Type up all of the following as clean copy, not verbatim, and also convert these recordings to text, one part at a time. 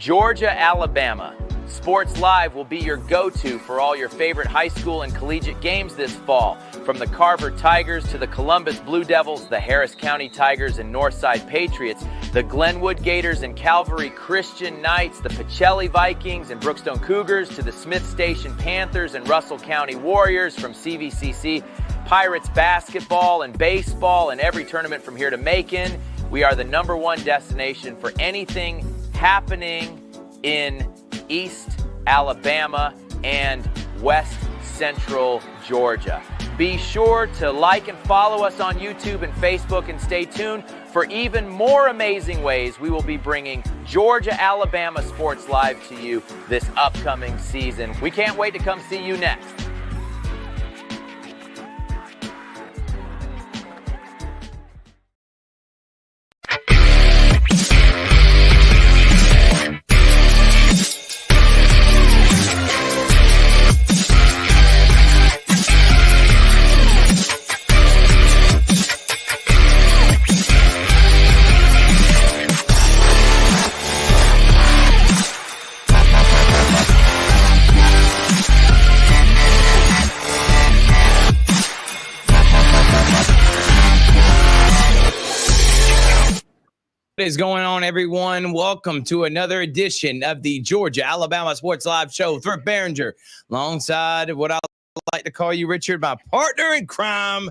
Georgia, Alabama. Sports Live will be your go-to for all your favorite high school and collegiate games this fall. From the Carver Tigers to the Columbus Blue Devils, the Harris County Tigers and Northside Patriots, the Glenwood Gators and Calvary Christian Knights, the Pacelli Vikings and Brookstone Cougars, to the Smith Station Panthers and Russell County Warriors, from CVCC, Pirates basketball and baseball, and every tournament from here to Macon. We are the #1 destination for anything happening in East Alabama and West Central Georgia. Be sure to like and follow us on YouTube and Facebook, and stay tuned for even more amazing ways we will be bringing Georgia, Alabama Sports Live to you this upcoming season. We can't wait to come see you next. What is going on, everyone? Welcome to another edition of the Georgia Alabama Sports Live Show. Thrift Barringer, alongside what I like to call you, Richard, my partner in crime,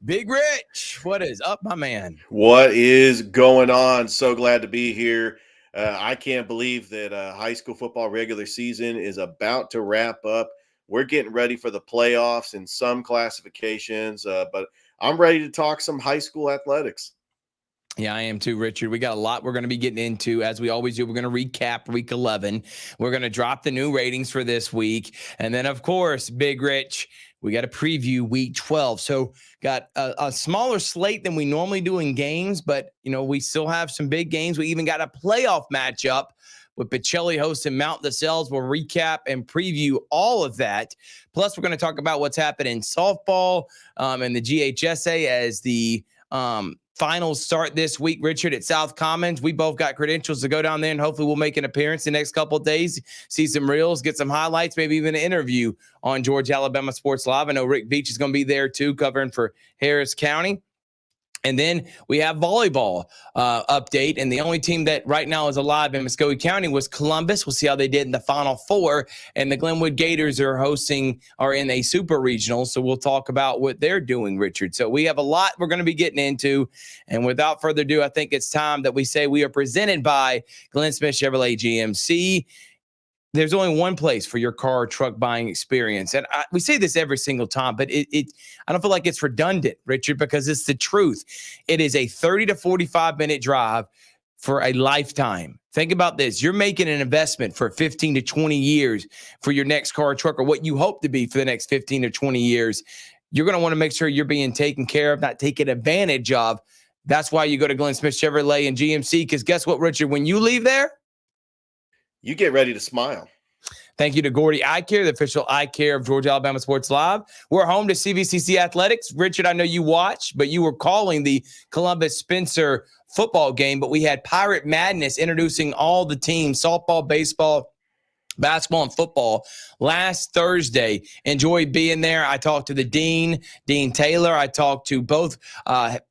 Big Rich. What is up, my man? What is going on? So glad to be here. I can't believe that high school football regular season is about to wrap up. We're getting ready for the playoffs in some classifications, but I'm ready to talk some high school athletics. Yeah, I am too, Richard. We got a lot we're going to be getting into. As we always do, we're going to recap week 11. We're going to drop the new ratings for this week. And then, of course, Big Rich, we got to preview week 12. So got a smaller slate than we normally do in games, but, you know, we still have some big games. We even got a playoff matchup with Pacelli hosting Mount LaSalle's. We'll recap and preview all of that. Plus, we're going to talk about what's happening in softball and the GHSA as the finals start this week, Richard, at South Commons. We both got credentials to go down there, and hopefully we'll make an appearance the next couple of days, see some reels, get some highlights, maybe even an interview on Georgia Alabama Sports Live. I know Rick Beach is going to be there too, covering for Harris County. And then we have volleyball update. And the only team that right now is alive in Muscogee County was Columbus. We'll see how they did in the Final Four. And the Glenwood Gators are in a super regional. So we'll talk about what they're doing, Richard. So we have a lot we're going to be getting into. And without further ado, I think it's time that we say we are presented by Glenn Smith Chevrolet GMC. There's only one place for your car or truck buying experience. And we say this every single time, but I don't feel like it's redundant, Richard, because it's the truth. It is a 30 to 45-minute drive for a lifetime. Think about this. You're making an investment for 15 to 20 years for your next car or truck, or what you hope to be for the next 15 to 20 years. You're going to want to make sure you're being taken care of, not taken advantage of. That's why you go to Glenn Smith Chevrolet and GMC, because guess what, Richard? When you leave there, you get ready to smile. Thank you to Gordy Eye Care, the official eye care of Georgia Alabama Sports Live. We're home to CVCC Athletics. Richard, I know you watched, but you were calling the Columbus-Spencer football game, but we had Pirate Madness introducing all the teams, softball, baseball, basketball, and football last Thursday. Enjoyed being there. I talked to the Dean Taylor. I talked to both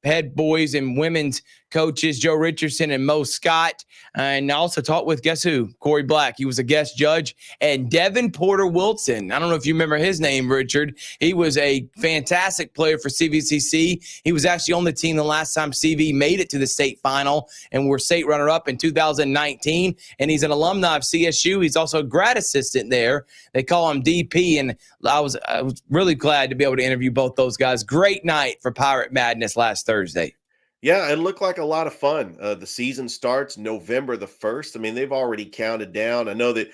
head boys and women's coaches, Joe Richardson and Mo Scott. And I also talked with, guess who? Corey Black. He was a guest judge. And Devin Porter Wilson. I don't know if you remember his name, Richard. He was a fantastic player for CVCC. He was actually on the team the last time CV made it to the state final and were state runner-up in 2019. And he's an alumni of CSU. He's also a grad assistant there. They call him DP. And I was really glad to be able to interview both those guys. Great night for Pirate Madness last Thursday. Yeah, it looked like a lot of fun. The season starts November the 1st. I mean, they've already counted down. I know that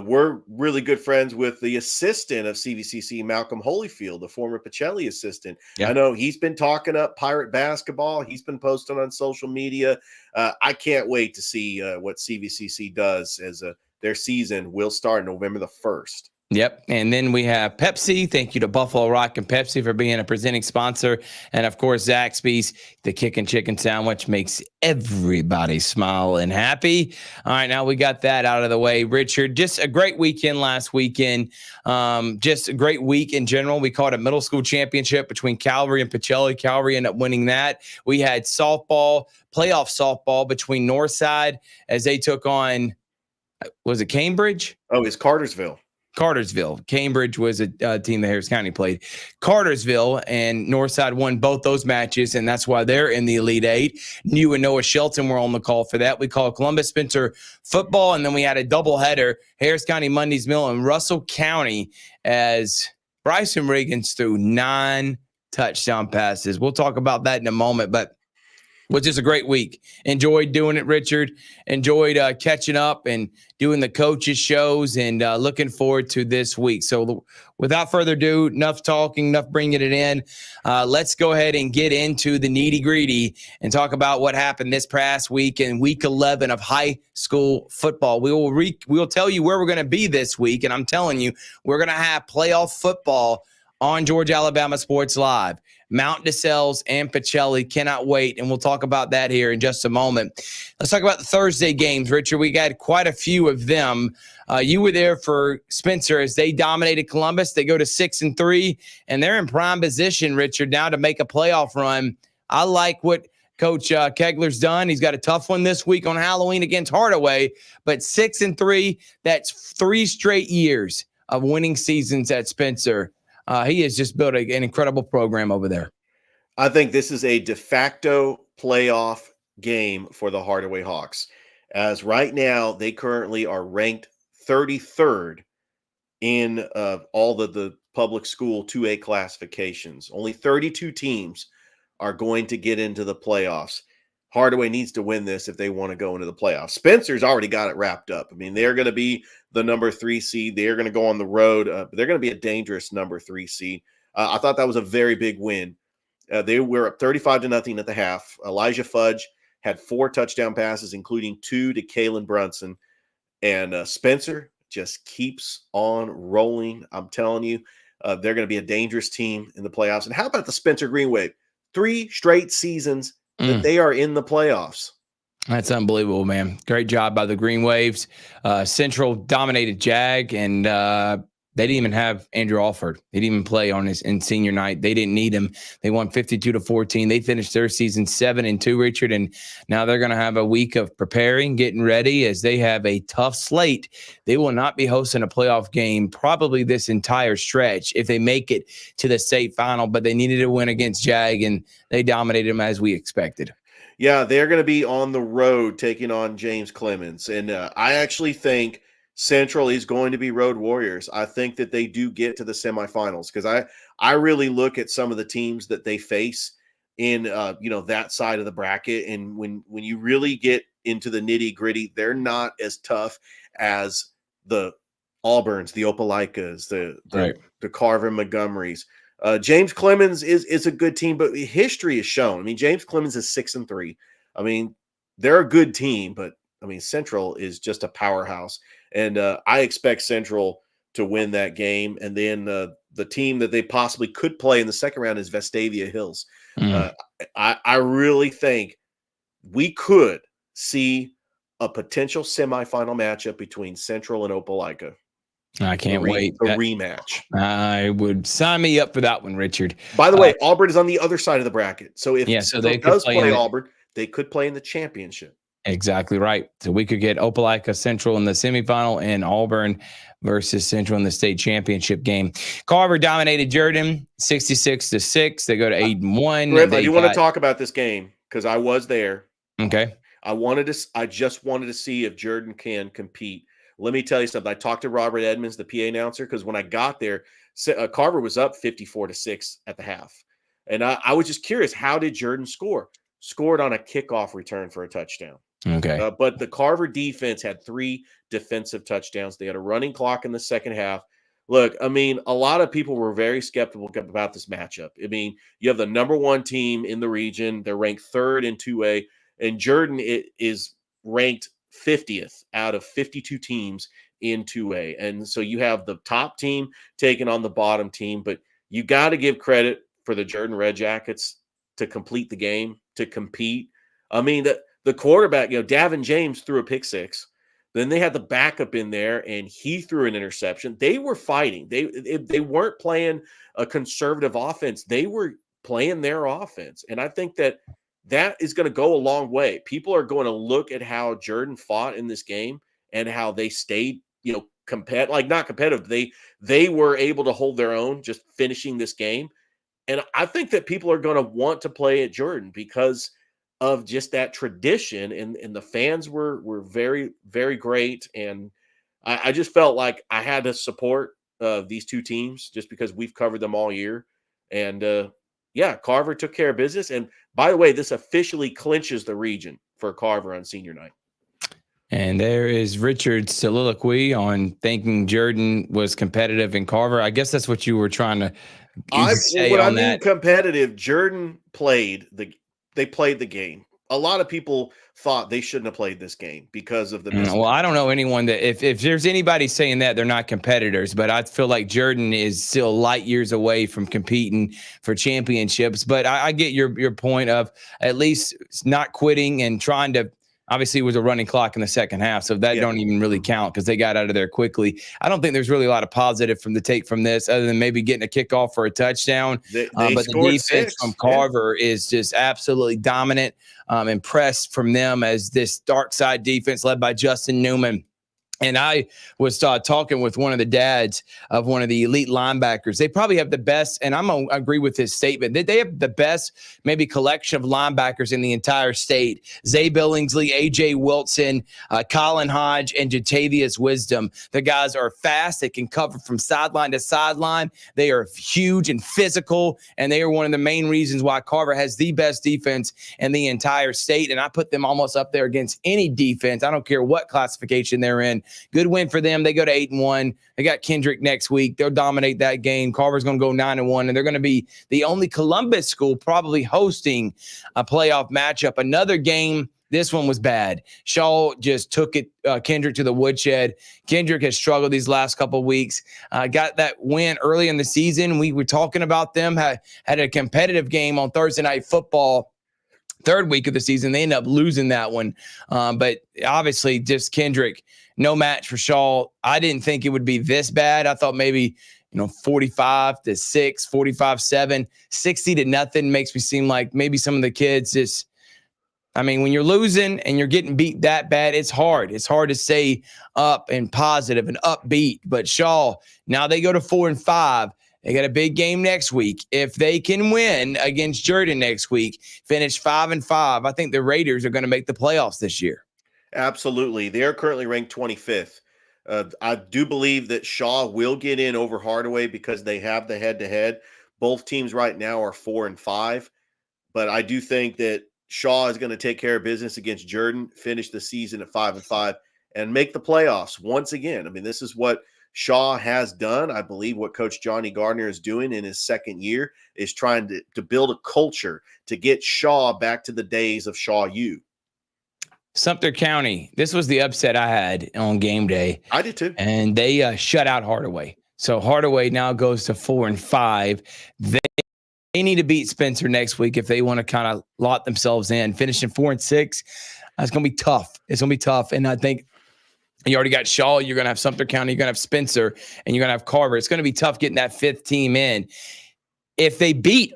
we're really good friends with the assistant of CVCC, Malcolm Holyfield, the former Pacelli assistant. Yeah. I know he's been talking up Pirate basketball. He's been posting on social media. I can't wait to see what CVCC does as their season will start November the 1st. Yep. And then we have Pepsi. Thank you to Buffalo Rock and Pepsi for being a presenting sponsor. And of course, Zaxby's, the Kickin' Chicken Sandwich makes everybody smile and happy. All right. Now we got that out of the way. Richard, just a great weekend last weekend. Just a great week in general. We called it middle school championship between Calvary and Pacelli. Calvary ended up winning that. We had softball, playoff softball between Northside as they took on, was it Cambridge? Oh, it's Cartersville. Cambridge was a team that Harris County played. Cartersville and Northside won both those matches, and that's why they're in the Elite Eight. You and Noah Shelton were on the call for that. We called Columbus Spencer football, and then we had a doubleheader, Harris County Mondays Mill and Russell County, as Bryson Riggins threw 9 touchdown passes. We'll talk about that in a moment, but was just a great week. Enjoyed doing it, Richard. Enjoyed catching up and doing the coaches shows, and looking forward to this week. So without further ado, enough talking, enough bringing it in. Let's go ahead and get into the nitty-gritty and talk about what happened this past week in week 11 of high school football. We will tell you where we're going to be this week, and I'm telling you, we're going to have playoff football on Georgia Alabama Sports Live. Mount DeSales and Pacelli cannot wait, and we'll talk about that here in just a moment. Let's talk about the Thursday games, Richard. We got quite a few of them. You were there for Spencer as they dominated Columbus. They go to 6-3, and they're in prime position, Richard, now to make a playoff run. I like what Coach Kegler's done. He's got a tough one this week on Halloween against Hardaway, but 6-3, that's 3 straight years of winning seasons at Spencer. He has just built an incredible program over there. I think this is a de facto playoff game for the Hardaway Hawks, as right now they currently are ranked 33rd in all the public school 2A classifications. Only 32 teams are going to get into the playoffs. Hardaway needs to win this if they want to go into the playoffs. Spencer's already got it wrapped up. I mean, they're going to be the number 3 seed. They're going to go on the road. But they're going to be a dangerous number 3 seed. I thought that was a very big win. They were up 35-0 at the half. Elijah Fudge had 4 touchdown passes, including 2 to Kalen Brunson. And Spencer just keeps on rolling. I'm telling you, they're going to be a dangerous team in the playoffs. And how about the Spencer Green Wave? 3 straight seasons that they are in the playoffs. That's unbelievable, man. Great job by the Green Waves. Central dominated Jag, and they didn't even have Andrew Alford. He didn't even play in senior night. They didn't need him. They won 52-14. They finished their season 7-2, Richard, and now they're going to have a week of preparing, getting ready, as they have a tough slate. They will not be hosting a playoff game probably this entire stretch if they make it to the state final, but they needed to win against Jag, and they dominated them as we expected. Yeah, they're going to be on the road taking on James Clemens. And I actually think Central is going to be road warriors. I think that they do get to the semifinals, because I really look at some of the teams that they face in that side of the bracket. And when you really get into the nitty gritty, they're not as tough as the Auburns, the Opalicas, the Carver Montgomerys. James Clemens is a good team, but history has shown. I mean, James Clemens is 6-3. I mean, they're a good team, but I mean, Central is just a powerhouse, and I expect Central to win that game. And then the team that they possibly could play in the second round is Vestavia Hills. I really think we could see a potential semifinal matchup between Central and Opelika. I can't wait. A rematch. I would sign me up for that one, Richard. By the way, Auburn is on the other side of the bracket. So if they does play Auburn, they could play in the championship. Exactly right. So we could get Opelika Central in the semifinal and Auburn versus Central in the state championship game. Carver dominated Jordan 66-6. They go to 8-1. Griff, I do want to talk about this game because I was there. Okay. I just wanted to see if Jordan can compete. Let me tell you something. I talked to Robert Edmonds, the PA announcer, because when I got there, Carver was up 54-6 at the half. And I was just curious, how did Jordan score? Scored on a kickoff return for a touchdown. Okay. But the Carver defense had 3 defensive touchdowns. They had a running clock in the second half. Look, I mean, a lot of people were very skeptical about this matchup. I mean, you have the number 1 team in the region. They're ranked 3rd in 2A. And Jordan is ranked 50th out of 52 teams in 2A. And so you have the top team taking on the bottom team, but you got to give credit for the Jordan Red Jackets to complete the game, to compete. I mean, the quarterback, Davin James threw a pick six. Then they had the backup in there, and he threw an interception. They were fighting. They weren't playing a conservative offense. They were playing their offense. And I think that is going to go a long way. People are going to look at how Jordan fought in this game and how they stayed, not competitive. They were able to hold their own, just finishing this game. And I think that people are going to want to play at Jordan because of just that tradition. And the fans were very, very great. And I just felt like I had to support these two teams just because we've covered them all year. And Carver took care of business. And by the way, this officially clinches the region for Carver on senior night. And there is Richard's soliloquy on thinking Jordan was competitive in Carver. I guess that's what you were trying to say on that. Competitive, Jordan played the game. A lot of people thought they shouldn't have played this game because of the well, I don't know anyone that if there's anybody saying that, they're not competitors, but I feel like Jordan is still light years away from competing for championships. But I get your point of at least not quitting and trying to. Obviously, it was a running clock in the second half, so that don't even really count because they got out of there quickly. I don't think there's really a lot of positive from the take from this other than maybe getting a kickoff for a touchdown. They but the defense 6 from Carver is just absolutely dominant. Impressed from them as this dark side defense led by Justin Newman. And I was talking with one of the dads of one of the elite linebackers. They probably have the best, and I'm going to agree with his statement, that they have the best maybe collection of linebackers in the entire state. Zay Billingsley, A.J. Wilson, Colin Hodge, and Jatavius Wisdom. The guys are fast. They can cover from sideline to sideline. They are huge and physical, and they are one of the main reasons why Carver has the best defense in the entire state. And I put them almost up there against any defense. I don't care what classification they're in. Good win for them. They go to 8-1. They got Kendrick next week. They'll dominate that game. Carver's going to go 9-1, and they're going to be the only Columbus school probably hosting a playoff matchup. Another game. This one was bad. Shaw just took it, Kendrick to the woodshed. Kendrick has struggled these last couple of weeks. Got that win early in the season. We were talking about them. Had a competitive game on Thursday Night Football. Third week of the season, they end up losing that one. But obviously, just Kendrick, no match for Shaw. I didn't think it would be this bad. I thought maybe 45-6, 45-7, 60-0 makes me seem like maybe some of the kids just. I mean, when you're losing and you're getting beat that bad, it's hard. It's hard to stay up and positive and upbeat. But Shaw, now they go to 4-5. They got a big game next week. If they can win against Jordan next week, finish 5-5, I think the Raiders are going to make the playoffs this year. Absolutely. They are currently ranked 25th. I do believe that Shaw will get in over Hardaway because they have the head-to-head. Both teams right now are 4-5. But I do think that Shaw is going to take care of business against Jordan, finish the season at 5-5, and make the playoffs once again. I mean, this is what Shaw has done. I believe what Coach Johnny Gardner is doing in his second year is trying to build a culture to get Shaw back to the days of Shaw U. Sumter County, this was the upset I had on game day. I did too. And they shut out Hardaway. So Hardaway now goes to 4-5. They need to beat Spencer next week if they want to kind of lock themselves in. Finishing 4-6, that's going to be tough. It's going to be tough. And I think you already got Shaw. You're going to have Sumter County. You're going to have Spencer. And you're going to have Carver. It's going to be tough getting that fifth team in. If they beat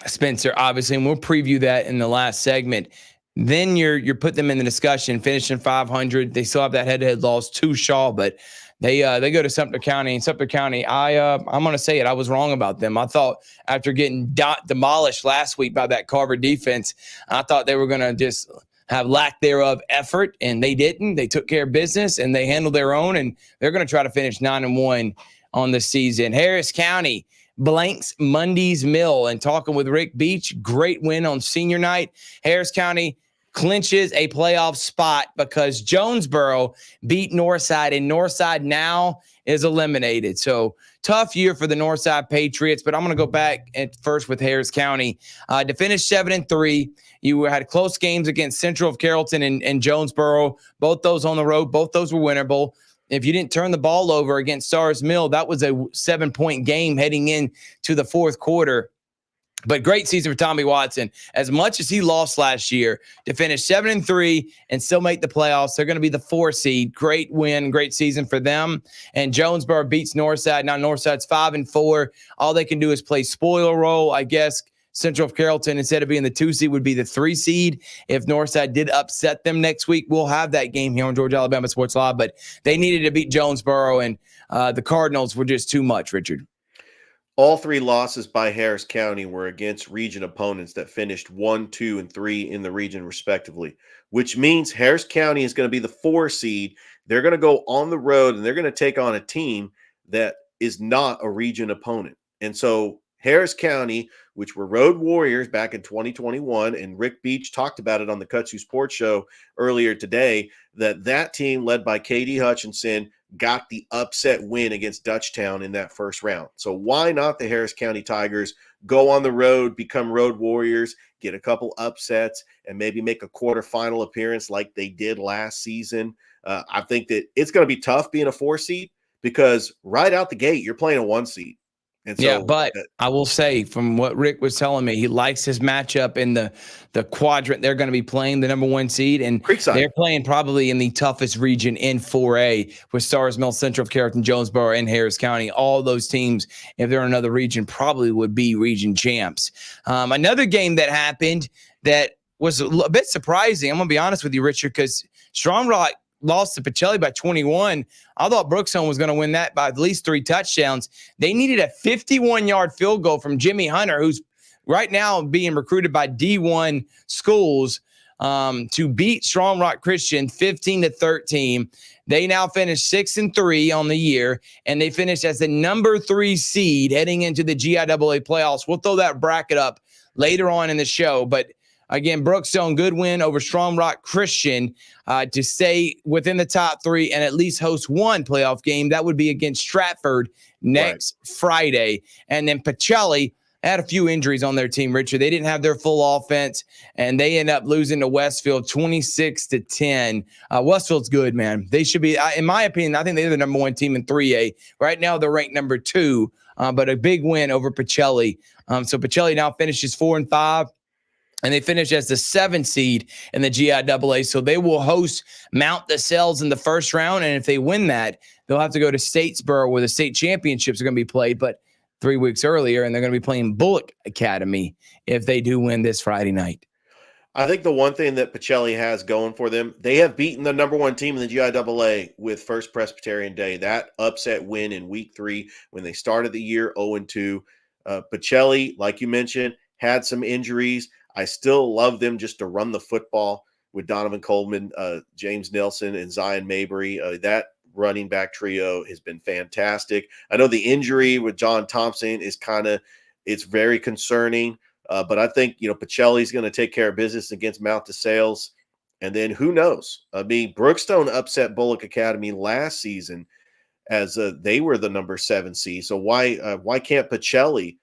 Spencer, obviously, and we'll preview that in the last segment, then you're putting them in the discussion, finishing 500. They still have that head-to-head loss to Shaw, but they go to Sumter County. And Sumter County, I'm going to say it, I was wrong about them. I thought after getting demolished last week by that Carver defense, I thought they were going to just have lack thereof effort, and they didn't. They took care of business, and they handled their own, and they're going to try to finish 9-1 on the season. Harris County blanks Mundy's Mill, and talking with Rick Beach, great win on senior night. Harris County clinches a playoff spot because Jonesboro beat Northside, and Northside now is eliminated. So tough year for the Northside Patriots, but I'm going to go back at first with Harris County. To finish 7-3, you had close games against Central of Carrollton and Jonesboro. Both those on the road, both those were winnable. if you didn't turn the ball over against Stars Mill, that was a 7-point game heading into the fourth quarter. But great season for Tommy Watson. As much as he lost last year, to finish 7-3 and still make the playoffs, they're going to be the 4 seed. Great win, great season for them. And Jonesboro beats Northside. Now Northside's 5-4. All they can do is play spoiler role. I guess Central of Carrollton, instead of being the 2 seed, would be the 3 seed. If Northside did upset them next week, we'll have that game here on Georgia Alabama Sports Live. But they needed to beat Jonesboro, and the Cardinals were just too much, Richard. All 3 losses by Harris County were against region opponents that finished 1, 2, and 3 in the region respectively, which means Harris County is going to be the 4 seed. They're going to go on the road, and they're going to take on a team that is not a region opponent. And so Harris County, which were road warriors back in 2021, and Rick Beach talked about it on the Kutsu Sports Show earlier today, that team led by Katie Hutchinson got the upset win against Dutchtown in that first round. So why not the Harris County Tigers go on the road, become road warriors, get a couple upsets, and maybe make a quarterfinal appearance like they did last season? I think that it's going to be tough being a 4 seed because right out the gate, you're playing a 1 seed. And so, yeah, but I will say from what Rick was telling me, he likes his matchup in the quadrant. They're going to be playing the number 1 seed, and Creekside. They're playing probably in the toughest region in 4A with Stars Mill, Central of Carrollton, Jonesboro, and Harris County. All those teams, if they're in another region, probably would be region champs. Another game that happened that was a bit surprising, I'm going to be honest with you, Richard, because Strong Rock lost to Pacelli by 21. I thought Brookstone was going to win that by at least 3 touchdowns. They needed a 51-yard field goal from Jimmy Hunter, who's right now being recruited by D1 schools, to beat Strong Rock Christian 15-13. They now finished 6-3 on the year, and they finished as the number 3 seed heading into the GIAA playoffs. We'll throw that bracket up later on in the show, but again, Brookstone, good win over Strong Rock Christian to stay within the top 3 and at least host 1 playoff game. That would be against Stratford next Friday. And then Pacelli had a few injuries on their team, Richard. They didn't have their full offense, and they end up losing to Westfield 26-10. Westfield's good, man. They should be, in my opinion, I think they're the number 1 team in 3A. Right now, they're ranked number 2, but a big win over Pacelli. So Pacelli now finishes 4-5. And they finish as the 7th seed in the GIAA. So they will host Mount DeSales in the first round. And if they win that, they'll have to go to Statesboro where the state championships are going to be played, but 3 weeks earlier. And they're going to be playing Bullock Academy if they do win this Friday night. I think the one thing that Pacelli has going for them, they have beaten the number 1 team in the GIAA with First Presbyterian Day. That upset win in week 3 when they started the year 0-2. Pacelli, like you mentioned, had some injuries. I still love them just to run the football with Donovan Coleman, James Nelson, and Zion Mabry. That running back trio has been fantastic. I know the injury with John Thompson is it's very concerning, but I think, Pacelli's going to take care of business against Mount DeSales. And then who knows? I mean, Brookstone upset Bullock Academy last season as they were the number 7 seed. So why can't Pacelli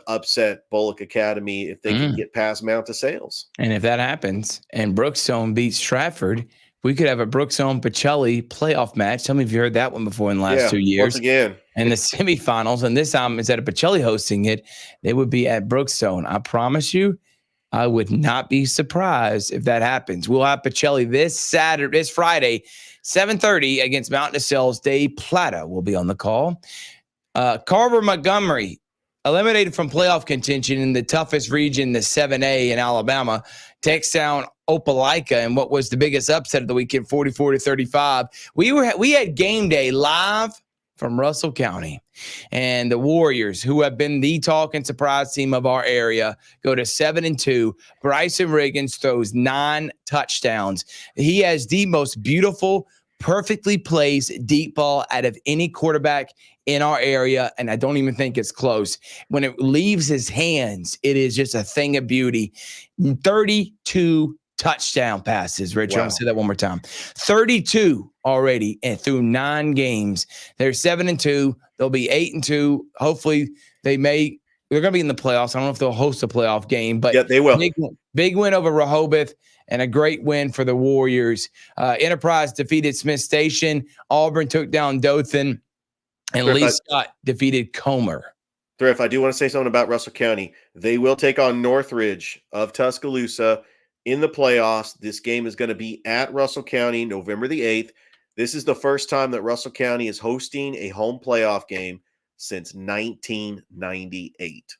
upset Bullock Academy if they can get past Mount DeSales? And if that happens and Brookstone beats Stratford, we could have a Brookstone-Pacelli playoff match. Tell me if you heard that one before in the last 2 years. Once again. And the semifinals, and this time instead of Pacelli hosting it, they would be at Brookstone. I promise you, I would not be surprised if that happens. We'll have Pacelli this Friday, 7:30 against Mount DeSales. Dave Plata will be on the call. Carver Montgomery eliminated from playoff contention in the toughest region, the 7A in Alabama, takes down Opelika in what was the biggest upset of the weekend, 44-35. We had game day live from Russell County, and the Warriors, who have been the talk and surprise team of our area, go to 7-2. Bryson Riggins throws 9 touchdowns. He has the most beautiful, perfectly placed deep ball out of any quarterback in our area, and I don't even think it's close. When it leaves his hands, it is just a thing of beauty. 32 touchdown passes, Richard. Wow. I'll say that one more time. 32 already, and through 9 games. They're 7-2. They'll be 8-2. Hopefully, they may they're going to be in the playoffs. I don't know if they'll host a playoff game, but yeah, they will. Big win over Rehoboth and a great win for the Warriors. Enterprise defeated Smith Station. Auburn took down Dothan, and Lee Scott defeated Comer. Thrift, I do want to say something about Russell County. They will take on Northridge of Tuscaloosa in the playoffs. This game is going to be at Russell County, November the 8th. This is the first time that Russell County is hosting a home playoff game since 1998.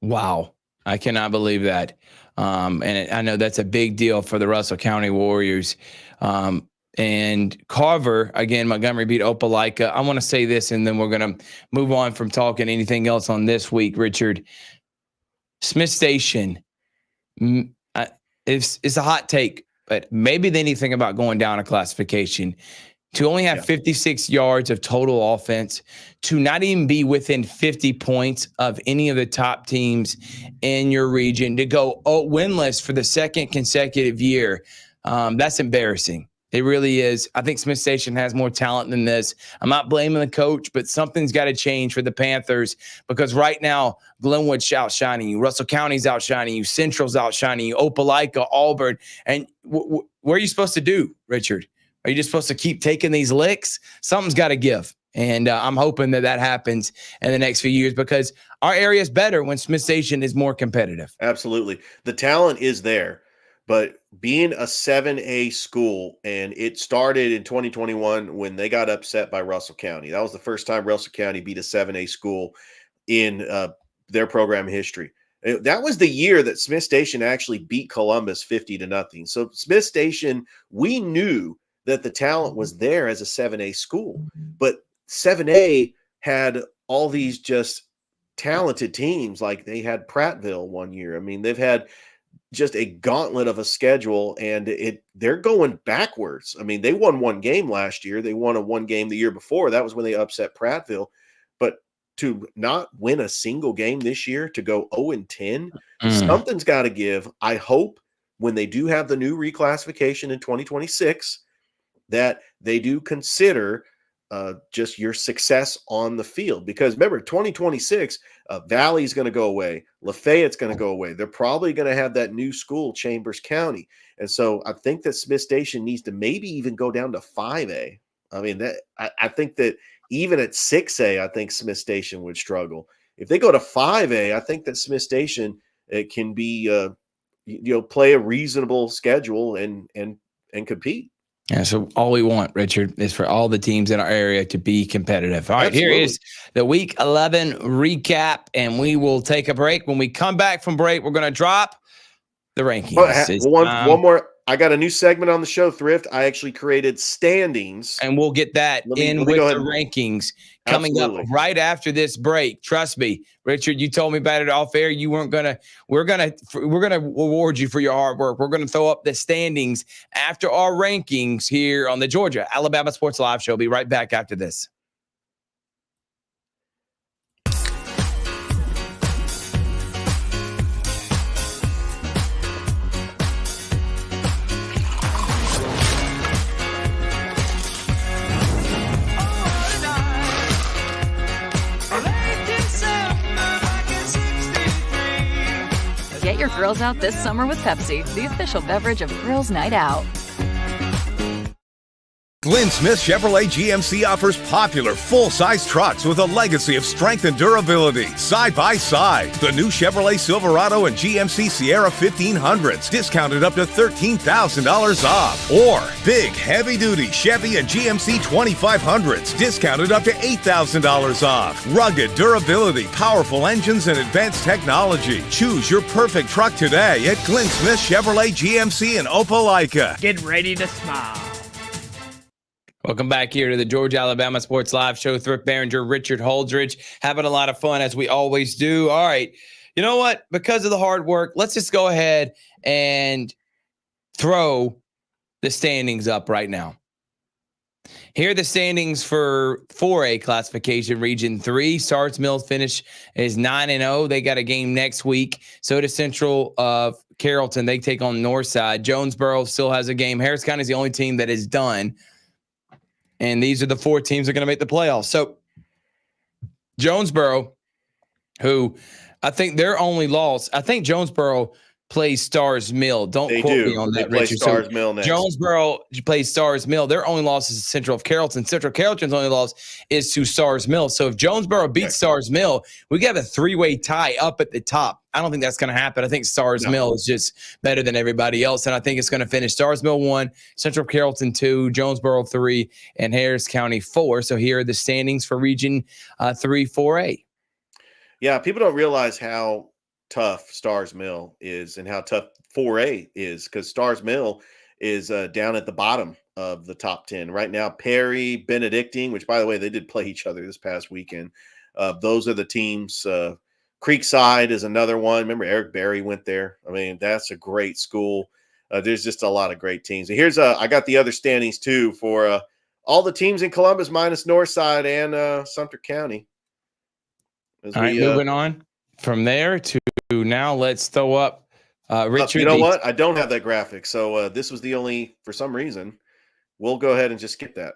Wow. I cannot believe that. I know that's a big deal for the Russell County Warriors. And Carver, again, Montgomery beat Opelika. I want to say this, and then we're going to move on from talking anything else on this week, Richard. Smith Station, it's a hot take, but maybe they need to think about going down a classification. To only have 56 yards of total offense, to not even be within 50 points of any of the top teams in your region, to go winless for the second consecutive year, that's embarrassing. It really is. I think Smith Station has more talent than this. I'm not blaming the coach, but something's got to change for the Panthers, because right now, Glenwood's outshining you. Russell County's outshining you. Central's outshining you. Opelika, Auburn. And what are you supposed to do, Richard? Are you just supposed to keep taking these licks? Something's got to give. And I'm hoping that happens in the next few years, because our area is better when Smith Station is more competitive. Absolutely. The talent is there. But being a 7A school, and it started in 2021 when they got upset by Russell County. That was the first time Russell County beat a 7A school in their program history. That was the year that Smith Station actually beat Columbus 50-0. So Smith Station, we knew that the talent was there as a 7A school, but 7A had all these just talented teams. Like they had Prattville one year. I mean, they've had just a gauntlet of a schedule, and they're going backwards. I mean, they won one game last year. They won one game the year before. That was when they upset Prattville. But to not win a single game this year, to go 0-10, something's got to give. I hope when they do have the new reclassification in 2026 that they do consider just your success on the field. Because remember, 2026, Valley's going to go away. Lafayette's going to go away. They're probably going to have that new school, Chambers County. And so I think that Smith Station needs to maybe even go down to 5A. I mean, I think that even at 6A, I think Smith Station would struggle. If they go to 5A, I think that Smith Station can be, play a reasonable schedule and compete. Yeah, so all we want, Richard, is for all the teams in our area to be competitive. All right, Absolutely. Here is the Week 11 recap, and we will take a break. When we come back from break, we're going to drop the rankings. One more. I got a new segment on the show, Thrift. I actually created standings. And we'll get that with the rankings coming Absolutely. Up right after this break. Trust me, Richard, you told me about it off air. You weren't going to, we're going to reward you for your hard work. We're going to throw up the standings after our rankings here on the Georgia Alabama Sports Live Show. Be right back after this. Get your grills out this summer with Pepsi, the official beverage of Grills Night Out. Glenn Smith Chevrolet GMC offers popular full-size trucks with a legacy of strength and durability. Side by side, the new Chevrolet Silverado and GMC Sierra 1500s discounted up to $13,000 off. Or big heavy-duty Chevy and GMC 2500s discounted up to $8,000 off. Rugged durability, powerful engines, and advanced technology. Choose your perfect truck today at Glenn Smith Chevrolet GMC in Opelika. Get ready to smile. Welcome back here to the Georgia Alabama Sports Live Show. Thrift, Barringer, Richard Holdridge, having a lot of fun as we always do. All right. You know what? Because of the hard work, let's just go ahead and throw the standings up right now. Here are the standings for 4A classification, Region 3. Sards Mills finish is 9-0. They got a game next week. So does Central of Carrollton. They take on Northside. Jonesboro still has a game. Harris County is the only team that is done. And these are the 4 teams that are going to make the playoffs. So Jonesboro who I think their only loss, I think Jonesboro plays Stars Mill. Don't They quote me do. on They that, play Richard. Stars Mill next. Jonesboro plays Stars Mill. Their only loss is Central of Carrollton. Central Carrollton's only loss is to Stars Mill. So if Jonesboro beats Stars Mill, we got a three-way tie up at the top. I don't think that's going to happen. I think Stars Mill is just better than everybody else, and I think it's going to finish Stars Mill 1, Central Carrollton 2, Jonesboro 3, and Harris County 4. So here are the standings for Region 3 4A. Yeah, people don't realize how tough Stars Mill is and how tough 4A is, because Stars Mill is down at the bottom of the top 10 right now. Perry, Benedictine, which, by the way, they did play each other this past weekend. Those are the teams. Creekside is another one. Remember, Eric Berry went there. I mean, that's a great school. There's just a lot of great teams. And here's I got the other standings too for all the teams in Columbus minus Northside and Sumter County. All right, moving on from there to now, let's throw up Richard. You know what? I don't have that graphic. So this was the only, for some reason, we'll go ahead and just skip that.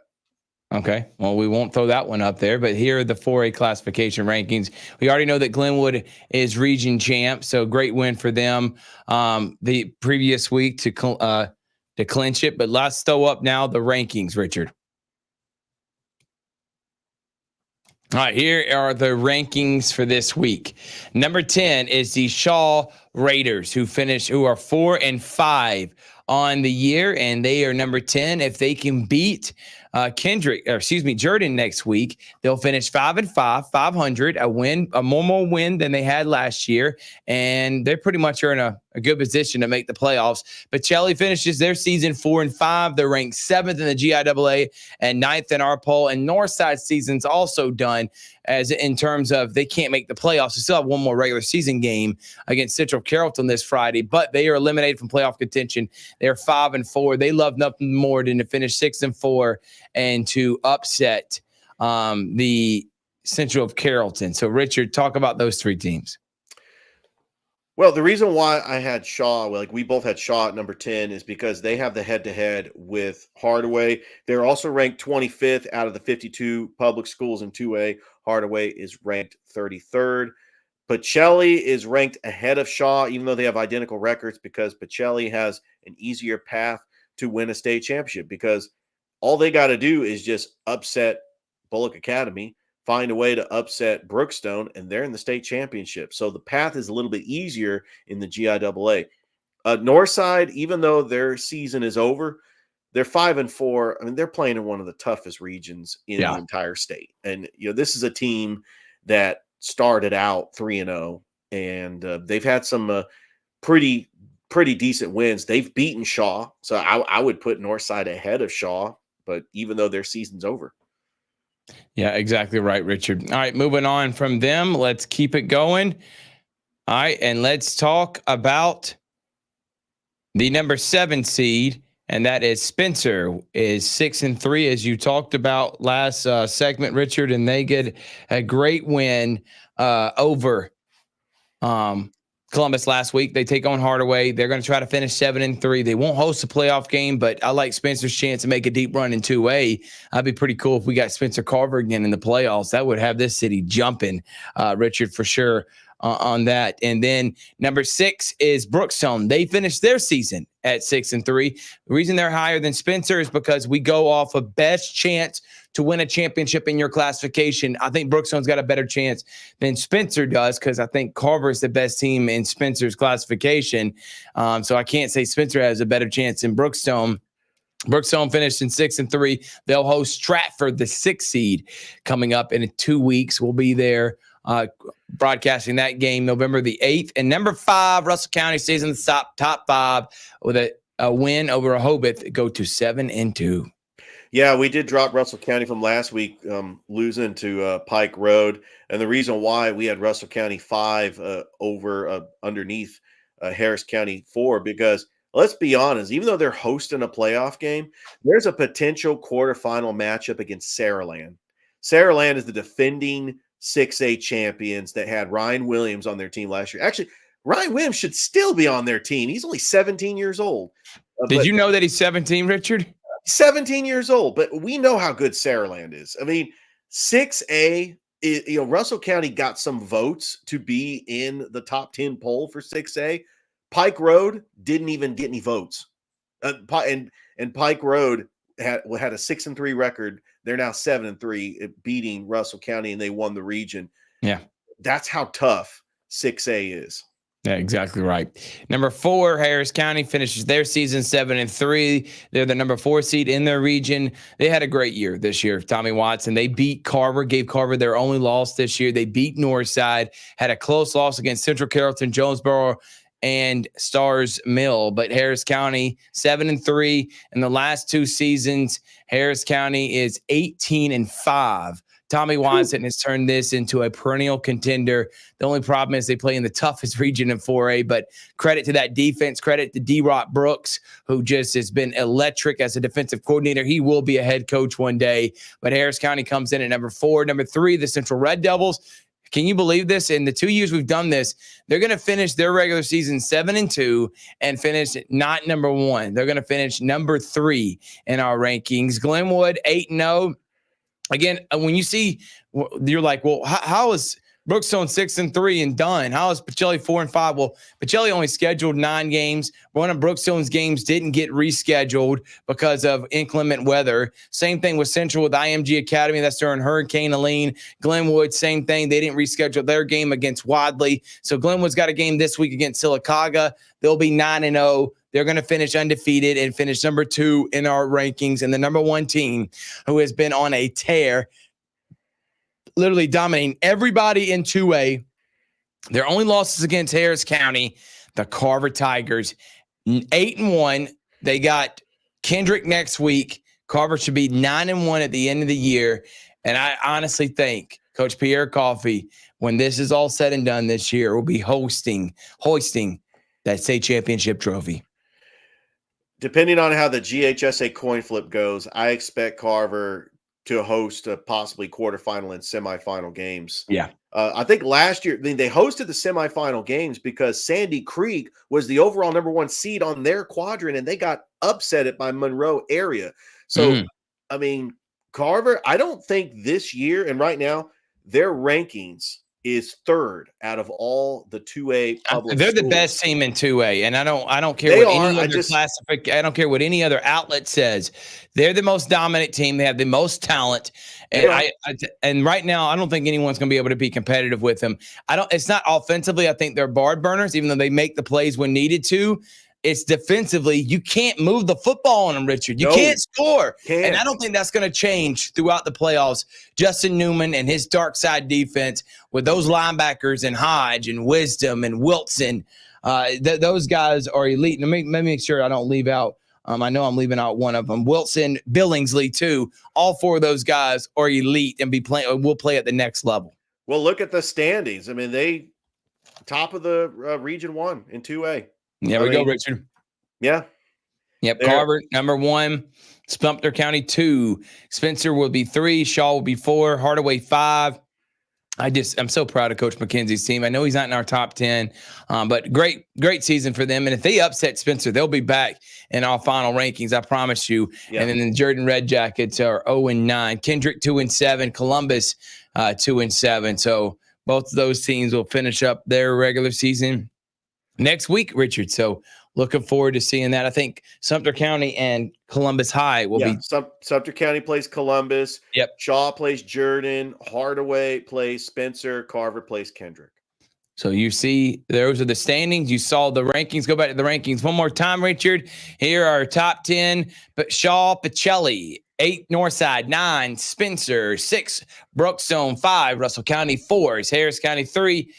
Okay. Well, we won't throw that one up there, but here are the 4A classification rankings. We already know that Glenwood is region champ, so great win for them the previous week to clinch it. But let's throw up now the rankings, Richard. All right, here are the rankings for this week. Number 10 is the Shaw Raiders, who are 4-5 on the year, and they are number 10. If they can beat Jordan next week, they'll finish 5-5, 500, a more win than they had last year, and they pretty much are in a good position to make the playoffs. Pacelli finishes their season 4-5. They're ranked 7th in the GIAA and 9th in our poll. And Northside season's also done as in terms of they can't make the playoffs. They still have one more regular season game against Central Carrollton this Friday, but they are eliminated from playoff contention. They're 5-4. They love nothing more than to finish 6-4 and to upset the Central of Carrollton. So, Richard, talk about those three teams. Well, the reason why I had Shaw, we both had Shaw at number 10, is because they have the head-to-head with Hardaway. They're also ranked 25th out of the 52 public schools in 2A. Hardaway is ranked 33rd. Pacelli is ranked ahead of Shaw, even though they have identical records, because Pacelli has an easier path to win a state championship, because all they got to do is just upset Bullock Academy, find a way to upset Brookstone, and they're in the state championship. So the path is a little bit easier in the GIAA. Northside, even though their season is over, they're 5-4. I mean, they're playing in one of the toughest regions in the entire state. And, this is a team that started out 3-0, and they've had some pretty decent wins. They've beaten Shaw. So I would put Northside ahead of Shaw, but even though their season's over. Yeah, exactly right, Richard. All right, moving on from them. Let's keep it going. All right, and let's talk about the number 7 seed, and that is Spencer, is 6-3, as you talked about last segment, Richard, and they get a great win over Columbus last week. They take on Hardaway. They're going to try to finish 7-3. They won't host a playoff game, but I like Spencer's chance to make a deep run in 2A. That'd be pretty cool if we got Spencer Carver again in the playoffs. That would have this city jumping, Richard, for sure on that. And then number 6 is Brookstone. They finished their season at 6-3. The reason they're higher than Spencer is because we go off of best chance to win a championship in your classification. I think Brookstone's got a better chance than Spencer does, because I think Carver is the best team in Spencer's classification. So I can't say Spencer has a better chance than Brookstone. Brookstone finished in 6-3. They'll host Stratford, the 6th seed, coming up in 2 weeks. We'll be there broadcasting that game November the 8th. And number 5, Russell County stays in the top 5 with a win over Rehoboth, go to 7-2. Yeah, we did drop Russell County from last week, losing to Pike Road. And the reason why we had Russell County 5 underneath Harris County 4, because let's be honest, even though they're hosting a playoff game, there's a potential quarterfinal matchup against Saraland. Saraland is the defending 6A champions that had Ryan Williams on their team last year. Actually, Ryan Williams should still be on their team. He's only 17 years old. Did you know that he's 17, Richard? 17 years old, but we know how good Saraland is. I mean, 6A Russell County got some votes to be in the top 10 poll for 6A. Pike Road didn't even get any votes. And Pike Road had a 6-3 record. They're now 7-3, beating Russell County, and they won the region. Yeah. That's how tough 6A is. Yeah, exactly right. Number 4, Harris County finishes their season 7-3. They're the number 4 seed in their region. They had a great year this year. Tommy Watson. They beat Carver, gave Carver their only loss this year. They beat Northside, had a close loss against Central Carrollton, Jonesboro, and Stars Mill. But Harris County 7-3 in the last 2 seasons. Harris County is 18-5. Tommy Watson has turned this into a perennial contender. The only problem is they play in the toughest region in 4A, but credit to that defense, credit to D-Rock Brooks, who just has been electric as a defensive coordinator. He will be a head coach one day, but Harris County comes in at number 4. Number 3, the Central Red Devils. Can you believe this? In the 2 years we've done this, they're going to finish their regular season 7-2 and finish not number 1. They're going to finish number 3 in our rankings. Glenwood 8-0. Again, when you see, you're like, well, how is Brookstone 6-3 and done? How is Pacelli 4-5? Well, Pacelli only scheduled 9 games. One of Brookstone's games didn't get rescheduled because of inclement weather. Same thing with Central with IMG Academy. That's during Hurricane Helene. Glenwood, same thing. They didn't reschedule their game against Wadley. So Glenwood's got a game this week against Sylacauga. They'll be 9-0. They're going to finish undefeated and finish number 2 in our rankings. And the number 1 team who has been on a tear, literally dominating everybody in 2A. Their only losses against Harris County, the Carver Tigers, 8-1. They got Kendrick next week. Carver should be 9-1 at the end of the year. And I honestly think Coach Pierre Coffey, when this is all said and done this year, will be hoisting that state championship trophy. Depending on how the GHSA coin flip goes, I expect Carver to host a possibly quarterfinal and semifinal games. Yeah. I think last year, they hosted the semifinal games because Sandy Creek was the overall number 1 seed on their quadrant, and they got upset by Monroe area. So, I mean, Carver, I don't think this year, and right now, their rankings is 3rd out of all the 2A public They're schools. the best team in 2A, and I don't care I don't care what any other outlet says. They're the most dominant team. They have the most talent, and and right now I don't think anyone's going to be able to be competitive with them. It's not offensively. I think they're barred burners, even though they make the plays when needed to. It's defensively. You can't move the football on them, Richard. You can't score. And I don't think that's going to change throughout the playoffs. Justin Newman and his dark side defense with those linebackers and Hodge and Wisdom and Wilson, those guys are elite. Let me make sure I don't leave out. I know I'm leaving out one of them. Wilson, Billingsley, too. All 4 of those guys are elite and will play at the next level. Well, look at the standings. I mean, they top of the Region 1 in 2A. There we go, Richard. Yeah. Yep. Carver, number 1. Sumter County, 2. Spencer will be 3. Shaw will be 4. Hardaway, 5. I'm so proud of Coach McKenzie's team. I know he's not in our top 10, but great season for them. And if they upset Spencer, they'll be back in our final rankings. I promise you. Yeah. And then the Jordan Red Jackets are 0-9. Kendrick 2-7. Columbus 2-7. So both of those teams will finish up their regular season next week, Richard. So looking forward to seeing that. I think Sumter County and Columbus High will be. Sumter County plays Columbus. Yep. Shaw plays Jordan. Hardaway plays Spencer. Carver plays Kendrick. So you see, those are the standings. You saw the rankings. Go back to the rankings one more time, Richard. Here are top 10. But Shaw, Pacelli, 8 Northside, 9 Spencer, 6 Brookstone, 5 Russell County, 4 is Harris County, 3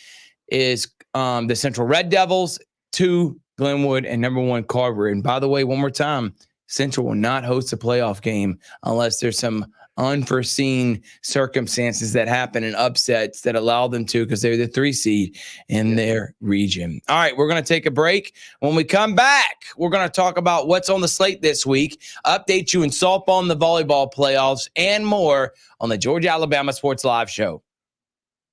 is the Central Red Devils, 2 Glenwood, and number 1 Carver. And by the way, one more time, Central will not host a playoff game unless there's some unforeseen circumstances that happen and upsets that allow them to, because they're the 3 seed in their region. All right, we're going to take a break. When we come back, we're going to talk about what's on the slate this week, update you in softball and the volleyball playoffs, and more on the Georgia Alabama Sports Live show.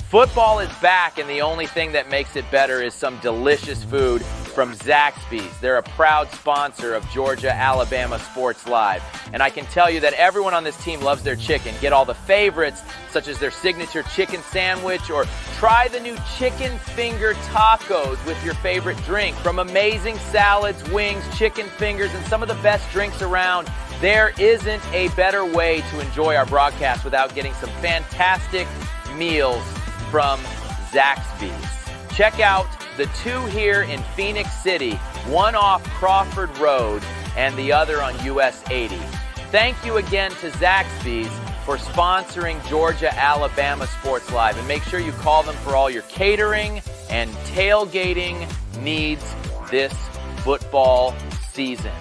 Football is back, and the only thing that makes it better is some delicious food. from Zaxby's. They're a proud sponsor of Georgia-Alabama Sports Live. And I can tell you that everyone on this team loves their chicken. Get all the favorites, such as their signature chicken sandwich, or try the new chicken finger tacos with your favorite drink. From amazing salads, wings, chicken fingers, and some of the best drinks around, there isn't a better way to enjoy our broadcast without getting some fantastic meals from Zaxby's. Check out the two here in Phoenix City, one off Crawford Road and the other on US 80. Thank you again to Zaxby's for sponsoring Georgia-Alabama Sports Live. And make sure you call them for all your catering and tailgating needs this football season.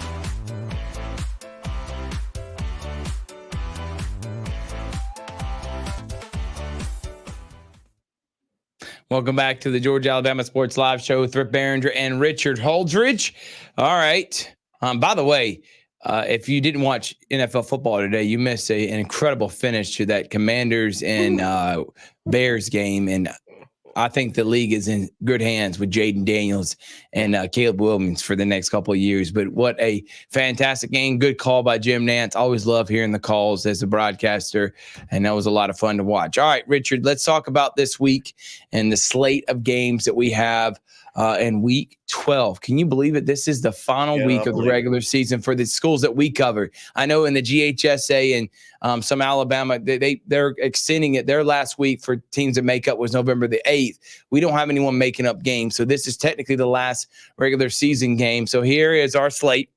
Welcome back to the Georgia-Alabama Sports Live Show with Thrift, Barringer and Richard Holdridge. All right. By the way, if you didn't watch NFL football today, you missed an incredible finish to that Commanders and Bears game. And I think the league is in good hands with Jaden Daniels and Caleb Williams for the next couple of years. But what a fantastic game. Good call by Jim Nantz. Always love hearing the calls as a broadcaster. And that was a lot of fun to watch. All right, Richard, let's talk about this week and the slate of games that we have in week 12. Can you believe it? This is the final week of the regular season for the schools that we cover. I know in the GHSA and some Alabama, they're extending it. Their last week for teams that make up was November the 8th. We don't have anyone making up games. So this is technically the last regular season game. So here is our slate.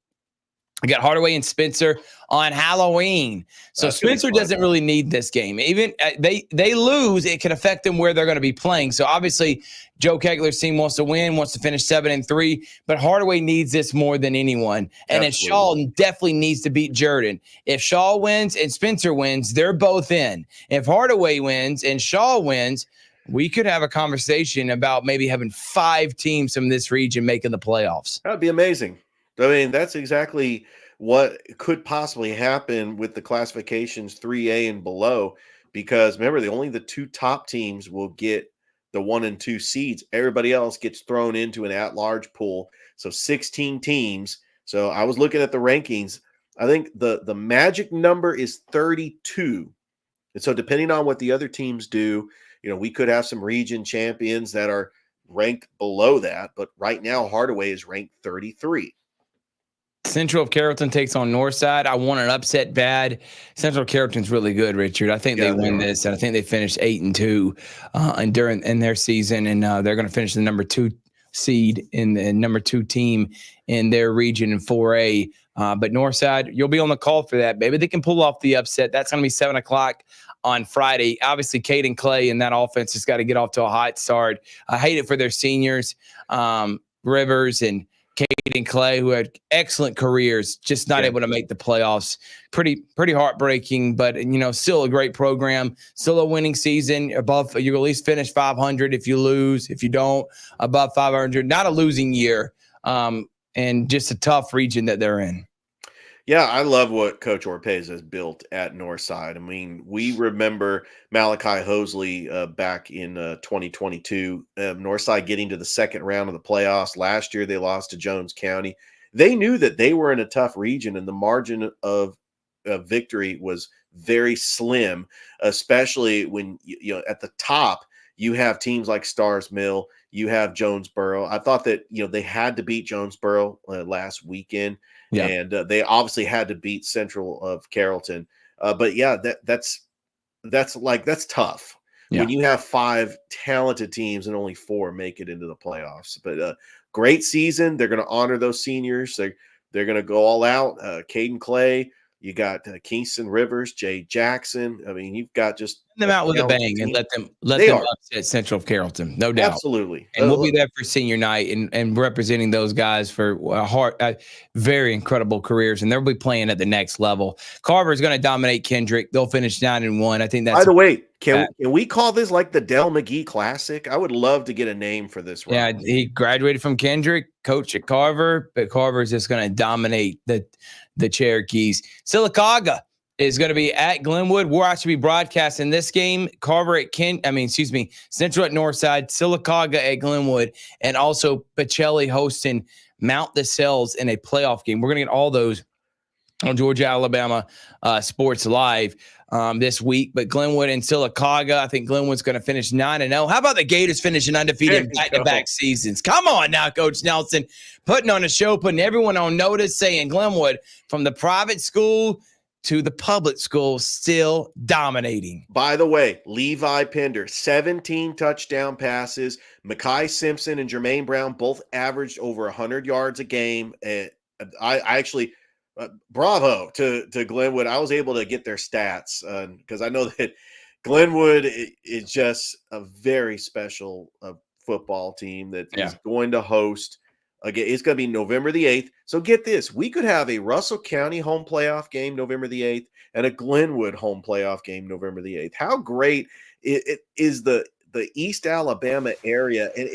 We got Hardaway and Spencer on Halloween. So that's Spencer doesn't really need this game. Even they lose, it can affect them where they're going to be playing. So obviously, Joe Kegler's team wants to win, wants to finish 7-3, but Hardaway needs this more than anyone. And if Shaw definitely needs to beat Jordan. If Shaw wins and Spencer wins, they're both in. If Hardaway wins and Shaw wins, we could have a conversation about maybe having 5 teams from this region making the playoffs. That'd be amazing. I mean, that's exactly what could possibly happen with the classifications 3A and below, because remember, only the 2 top teams will get the 1 and 2 seeds. Everybody else gets thrown into an at-large pool. So 16 teams. So I was looking at the rankings. I think the magic number is 32. And so depending on what the other teams do, we could have some region champions that are ranked below that. But right now, Hardaway is ranked 33. Central of Carrollton takes on Northside. I want an upset bad. Central Carrollton's really good, Richard. I think they win this, and I think they finished 8-2 in their season, and they're going to finish the number 2 seed in the number 2 team in their region in 4A. But Northside, you'll be on the call for that. Maybe they can pull off the upset. That's going to be 7:00 on Friday. Obviously, Caden Clay and that offense has got to get off to a hot start. I hate it for their seniors, Rivers and Caden Clay, who had excellent careers, just not able to make the playoffs. Pretty heartbreaking, but still a great program, still a winning season. Above, you at least finish 500 if you lose. If you don't, above 500, not a losing year, and just a tough region that they're in. Yeah, I love what Coach Orpez has built at Northside. I mean, we remember Malachi Hosley back in 2022, Northside getting to the second round of the playoffs. Last year, they lost to Jones County. They knew that they were in a tough region, and the margin of victory was very slim, especially when, at the top, you have teams like Stars Mill, you have Jonesboro. I thought that, they had to beat Jonesboro last weekend. Yeah. And they obviously had to beat Central of Carrollton. But yeah, that's tough. Yeah. When you have 5 talented teams and only 4 make it into the playoffs. But great season. They're going to honor those seniors. They're going to go all out. Caden Clay, you got Kingston Rivers, Jay Jackson. I mean, you've got just them out with a bang and let them upset Central of Carrollton, no doubt. Absolutely. And we'll be there for senior night and representing those guys for very incredible careers, and they'll be playing at the next level. Carver is going to dominate Kendrick. They'll finish 9-1. I think that's. By the way, can we call this like the Del McGee Classic? I would love to get a name for this one. Yeah, he graduated from Kendrick, coach at Carver, but Carver is just going to dominate the Cherokees. Sylacauga. is going to be at Glenwood. We'll actually be broadcasting this game. Carver at Central at Northside, Sylacauga at Glenwood, and also Pacelli hosting Mount DeSales in a playoff game. We're going to get all those on Georgia, Alabama Sports Live this week. But Glenwood and Sylacauga, I think Glenwood's going to finish 9-0. How about the Gators finishing undefeated back-to-back seasons? Come on now, Coach Nelson, putting on a show, putting everyone on notice, saying Glenwood from the private school to the public school, still dominating. By the way, Levi Pender, 17 touchdown passes. Mekhi Simpson and Jermaine Brown both averaged over 100 yards a game. And I actually, bravo to Glenwood. I was able to get their stats because I know that Glenwood is just a very special football team that is going to host. Again, it's going to be November the 8th. So get this. We could have a Russell County home playoff game November the 8th and a Glenwood home playoff game November the 8th. How great it is the East Alabama area. And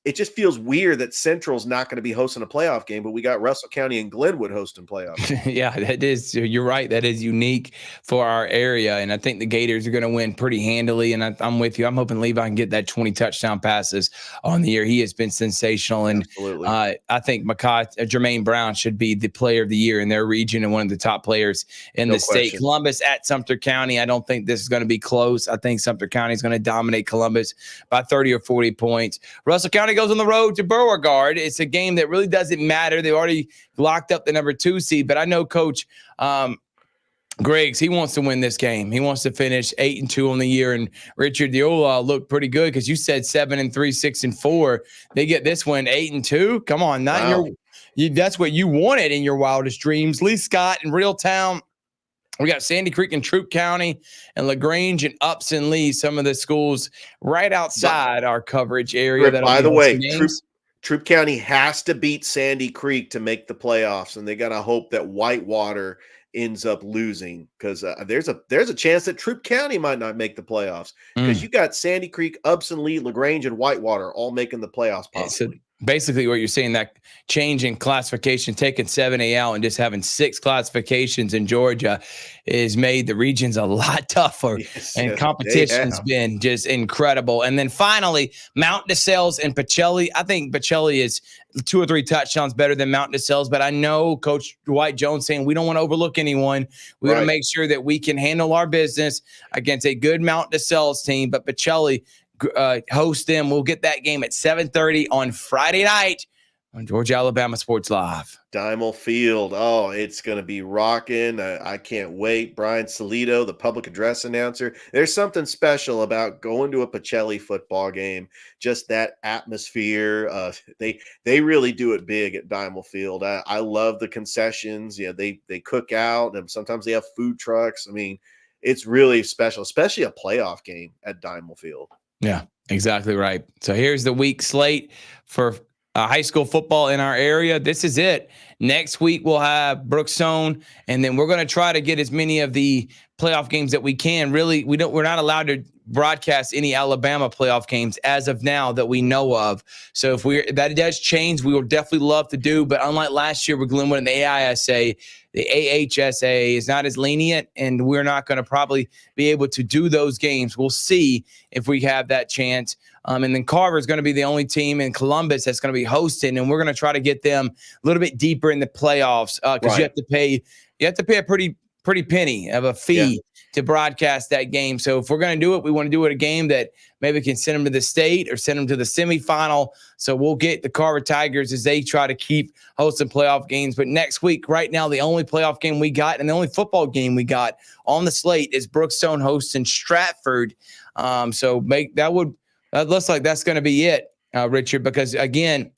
it just feels weird that Central's not going to be hosting a playoff game, but we got Russell County and Glenwood hosting playoffs. Yeah, that is. You're right. That is unique for our area, and I think the Gators are going to win pretty handily. And I'm with you. I'm hoping Levi can get that 20 touchdown passes on the year. He has been sensational, and I think Jermaine Brown should be the player of the year in their region and one of the top players in the state. Columbus at Sumter County. I don't think this is going to be close. I think Sumter County is going to dominate Columbus by 30 or 40 points. Russell County goes on the road to Beauregard. It's a game that really doesn't matter. They already locked up the number 2 seed, but I know Coach Griggs, he wants to win this game. He wants to finish 8-2 on the year. And Richard, the Ola looked pretty good because you said 7-3, 6-4. They get this one 8-2. Come on, that's what you wanted in your wildest dreams. Lee Scott and Reeltown. We got Sandy Creek and Troup County and LaGrange and Upson Lee, some of the schools right outside our coverage area. By the way, Troup County has to beat Sandy Creek to make the playoffs, and they got to hope that Whitewater ends up losing because there's a chance that Troup County might not make the playoffs because you got Sandy Creek, Upson Lee, LaGrange, and Whitewater all making the playoffs possibly. Basically what you're saying, that change in classification, taking 7A out and just having 6 classifications in Georgia has made the regions a lot tougher. And competition's been just incredible. And then finally, Mount DeSales and Pacelli. I think Pacelli is 2 or 3 touchdowns better than Mount DeSales, but I know Coach Dwight Jones saying we don't want to overlook anyone. We want to make sure that we can handle our business against a good Mount DeSales team, but Pacelli host them. We'll get that game at 7:30 on Friday night on Georgia, Alabama Sports Live. Dimel Field. Oh, it's going to be rocking. I can't wait. Brian Solito, the public address announcer. There's something special about going to a Pacelli football game. Just that atmosphere. They really do it big at Dimel Field. I love the concessions. Yeah, they cook out, and sometimes they have food trucks. I mean, it's really special, especially a playoff game at Dimel Field. Yeah, exactly right. So here's the week slate for high school football in our area. This is it. Next week we'll have Brookstone, and then we're going to try to get as many of the playoff games that we can. Really, we're not allowed to broadcast any Alabama playoff games as of now that we know of. So if that does change, we will definitely love to do. But unlike last year with Glenwood and the AISA, the AHSA is not as lenient, and we're not going to probably be able to do those games. We'll see if we have that chance. And then Carver is going to be the only team in Columbus that's going to be hosting, and we're going to try to get them a little bit deeper in the playoffs because you have to pay a pretty penny of a fee to broadcast that game. So if we're going to do it, we want to do it a game that maybe can send them to the state or send them to the semifinal. So we'll get the Carver Tigers as they try to keep hosting playoff games. But next week, right now, the only playoff game we got and the only football game we got on the slate is Brookstone hosting Stratford. That looks like that's going to be it, Richard, because again,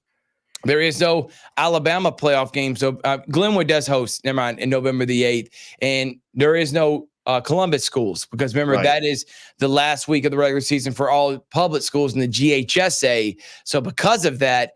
there is no Alabama playoff game. So Glenwood does host, in November the 8th. And there is no Columbus schools because remember, that is the last week of the regular season for all public schools in the GHSA. So because of that,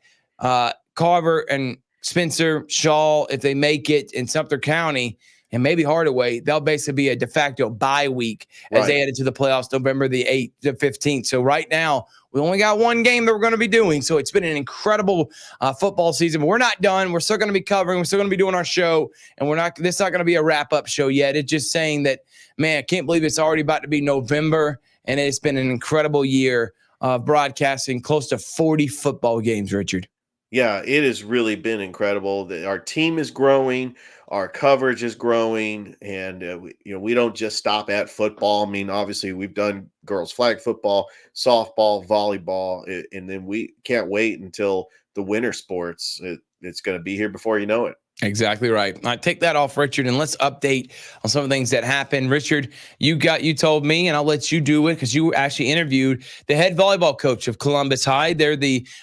Carver and Spencer, Shaw, if they make it in Sumter County, and maybe Hardaway, they'll basically be a de facto bye week as they head into the playoffs November the 8th to 15th. So right now, we only got one game that we're going to be doing. So it's been an incredible football season. But we're not done. We're still going to be covering. We're still going to be doing our show. And this is not going to be a wrap-up show yet. It's just saying that, man, I can't believe it's already about to be November. And it's been an incredible year of broadcasting close to 40 football games, Richard. Yeah, it has really been incredible. Our team is growing, our coverage is growing, and we don't just stop at football. I mean, obviously, we've done girls flag football, softball, volleyball, and then we can't wait until the winter sports. It's going to be here before you know it. Exactly right. I take that off, Richard, and let's update on some of the things that happened. Richard, you told me, and I'll let you do it because you actually interviewed the head volleyball coach of Columbus High.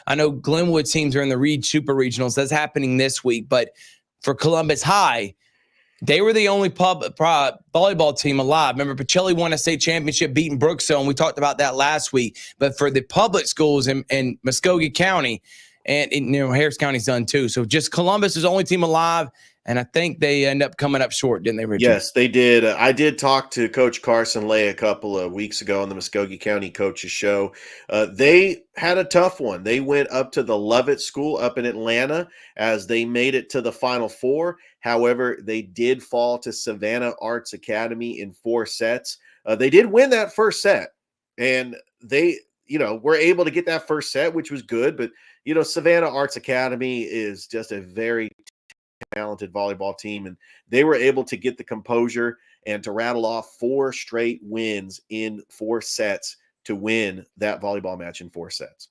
I know Glenwood teams are in the Reed Super Regionals. That's happening this week, but for Columbus High, they were the only volleyball team alive. Remember, Pacelli won a state championship beating Brookstone. We talked about that last week. But for the public schools in Muskogee County, and Harris County's done too. So just Columbus is the only team alive, and I think they end up coming up short, didn't they, Richard? Yes, they did. I did talk to Coach Carson Lay a couple of weeks ago on the Muskogee County Coaches Show. They had a tough one. They went up to the Lovett School up in Atlanta as they made it to the Final Four. However, they did fall to Savannah Arts Academy in 4 sets. They did win that first set, and they were able to get that first set, which was good, but Savannah Arts Academy is just a very talented volleyball team, and they were able to get the composure and to rattle off 4 straight wins in 4 sets to win that volleyball match in 4 sets.